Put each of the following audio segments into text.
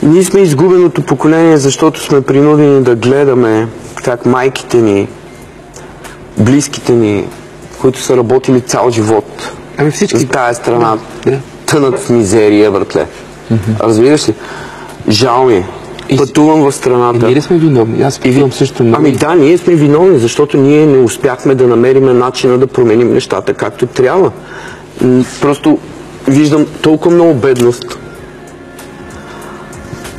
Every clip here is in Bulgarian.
Ние сме изгубеното поколение, защото сме принудени да гледаме как майките ни, близките ни, които са работили цял живот за тая страна, тънат в мизерия, братле. Разбираш ли? Жал ми. Пътувам в страната. Ние ли сме виновни? Аз пътувам също много. Ами да, ние сме виновни, защото ние не успяхме да намерим начина да променим нещата както трябва. Просто виждам толкова много бедност.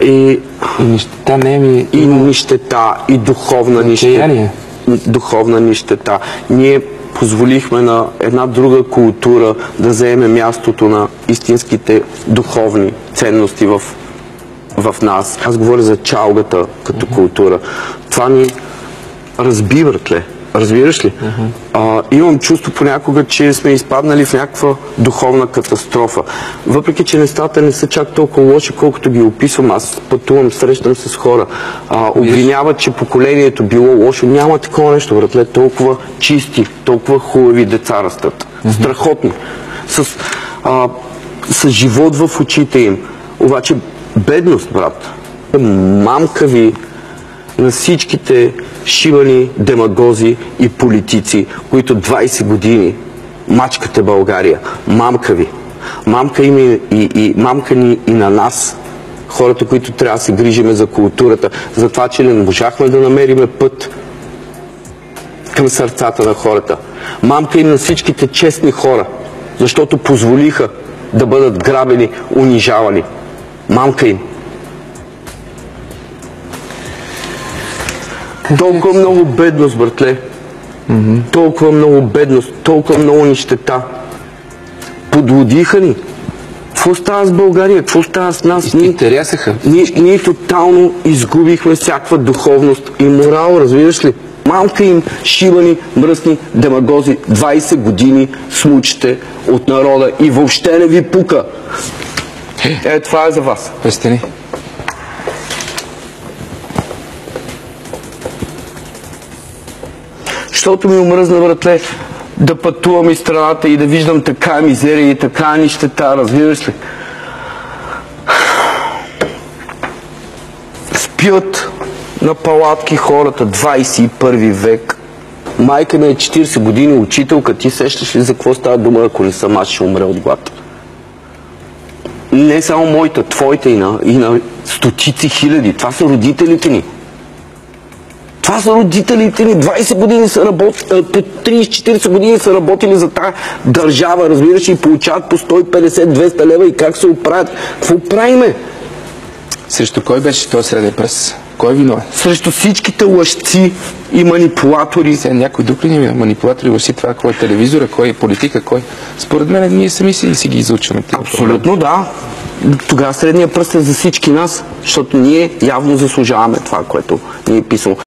И нищета не е ми... И нищета, и духовна нищета. Духовна нищета. Ние позволихме на една друга култура да заеме мястото на истинските духовни ценности в нас. Аз говоря за чалгата като култура. Това ни разби, братле. Разбираш ли? Имам чувство понякога, че сме изпаднали в някаква духовна катастрофа. Въпреки, че нещата не са чак толкова лоши, колкото ги описвам. Аз пътувам, срещам с хора. Обвиняват, че поколението било лошо. Няма такова нещо, братле. Толкова чисти, толкова хубави деца растат. Страхотни. С живот в очите им. Обаче бедност, брат. Мамка ви на всичките шибани демагози и политици, които 20 години мачкате България. Мамка ви. Мамка им и мамка ни и на нас, хората, които трябва да се грижиме за културата, за това, че не можахме да намериме път към сърцата на хората. Мамка им на всичките честни хора, защото позволиха да бъдат грабени, унижавани. Мамка им. Толкова много бедност, братле. Толкова много бедност, толкова много нищета. Подлодиха ни. Какво става с България? Какво става с нас? Ние тотално изгубихме всякаква духовност и морал, разбираш ли? Мамка им шибани, мръсни демагози, 20 години смучите от народа и въобще не ви пука. Това е за вас. Престани. Защото ми омръзна, братле, да пътувам из страната и да виждам така мизерия и така нищета, разбираш ли? Спят на палатки хората, 21 век. Майка ми е 40 години учителка, ти сещаш ли за какво става дума, ако не съм аз ще умре от глад? Не само моята, твоите и на стотици хиляди. Това са родителите ни. Това са родителите ни. 20 години са работили, 30-40 години са работили за тази държава, разбираш, и получават по 150-200 лева и как се оправят. Какво правиме? Срещу кой беше този среден пръст? Кой е виновен? Срещу всичките лъжци и манипулатори. Сега някой друг ли ни е манипулатори, лъжци, това кой е телевизора, кой е политика, кой? Според мен ние сами си ги изучваме. Абсолютно да. Тогава средния пръст е за всички нас, защото ние явно заслужаваме това, което ни е писало.